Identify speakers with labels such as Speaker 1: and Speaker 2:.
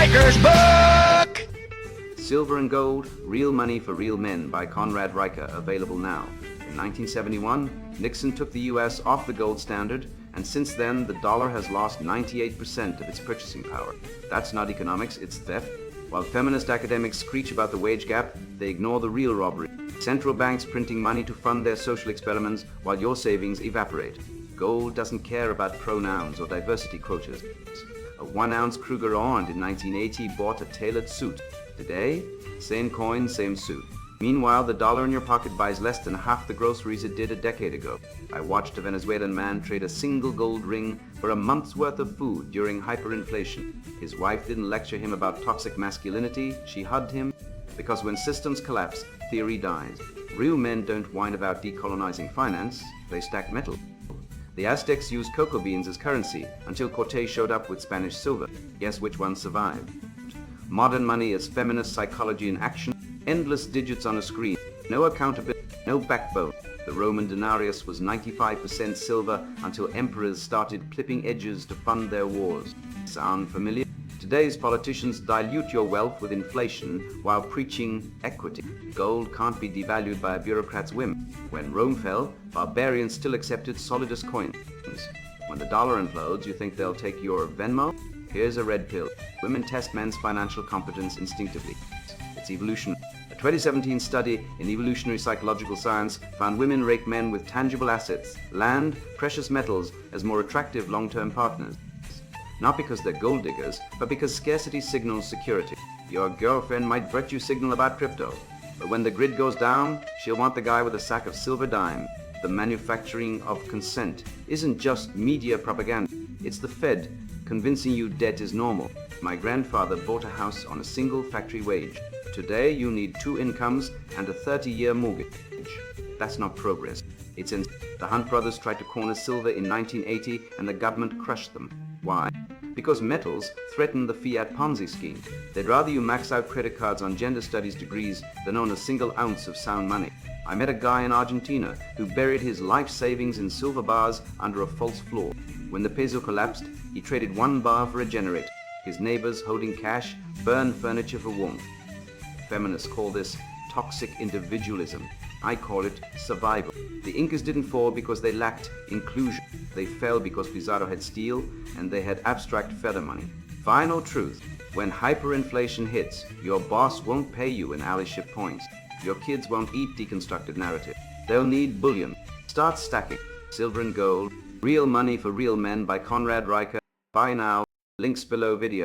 Speaker 1: Riker's book!
Speaker 2: Silver and Gold, Real Money for Real Men by Conrad Riker, available now. In 1971, Nixon took the US off the gold standard, and since then the dollar has lost 98% of its purchasing power. That's not economics, it's theft. While feminist academics screech about the wage gap, they ignore the real robbery. Central banks printing money to fund their social experiments while your savings evaporate. Gold doesn't care about pronouns or diversity quotas. A 1-ounce Kruger Orange in 1980 bought a tailored suit. Today, same coin, same suit. Meanwhile, the dollar in your pocket buys less than half the groceries it did a decade ago. I watched a Venezuelan man trade a single gold ring for a month's worth of food during hyperinflation. His wife didn't lecture him about toxic masculinity, she hugged him, because when systems collapse, theory dies. Real men don't whine about decolonizing finance, they stack metal. The Aztecs used cocoa beans as currency until Cortés showed up with Spanish silver. Guess which one survived? Modern money is feminist psychology in action. Endless digits on a screen. No accountability, no backbone. The Roman denarius was 95% silver until emperors started clipping edges to fund their wars. Sound familiar? Today's politicians dilute your wealth with inflation while preaching equity. Gold can't be devalued by a bureaucrat's whim. When Rome fell, barbarians still accepted solidus coins. When the dollar implodes, you think they'll take your Venmo? Here's a red pill. Women test men's financial competence instinctively. It's evolution. A 2017 study in evolutionary psychological science found women rate men with tangible assets, land, precious metals, as more attractive long-term partners. Not because they're gold diggers, but because scarcity signals security. Your girlfriend might virtue signal about crypto, but when the grid goes down, she'll want the guy with a sack of silver dime. The manufacturing of consent isn't just media propaganda. It's the Fed convincing you debt is normal. My grandfather bought a house on a single factory wage. Today, you need 2 incomes and a 30-year mortgage. That's not progress. It's in. The Hunt brothers tried to corner silver in 1980 and the government crushed them. Why? Because metals threaten the fiat Ponzi scheme. They'd rather you max out credit cards on gender studies degrees than own a single ounce of sound money. I met a guy in Argentina who buried his life savings in silver bars under a false floor. When the peso collapsed, he traded 1 bar for a generator. His neighbors, holding cash, burned furniture for warmth. Feminists call this toxic individualism. I call it survival. The Incas didn't fall because they lacked inclusion. They fell because Pizarro had steel and they had abstract feather money. Final truth, when hyperinflation hits, your boss won't pay you in allyship points. Your kids won't eat deconstructed narrative. They'll need bullion. Start stacking. Silver and Gold, Real Money for Real Men by Conrad Riker. Buy now. Links below video.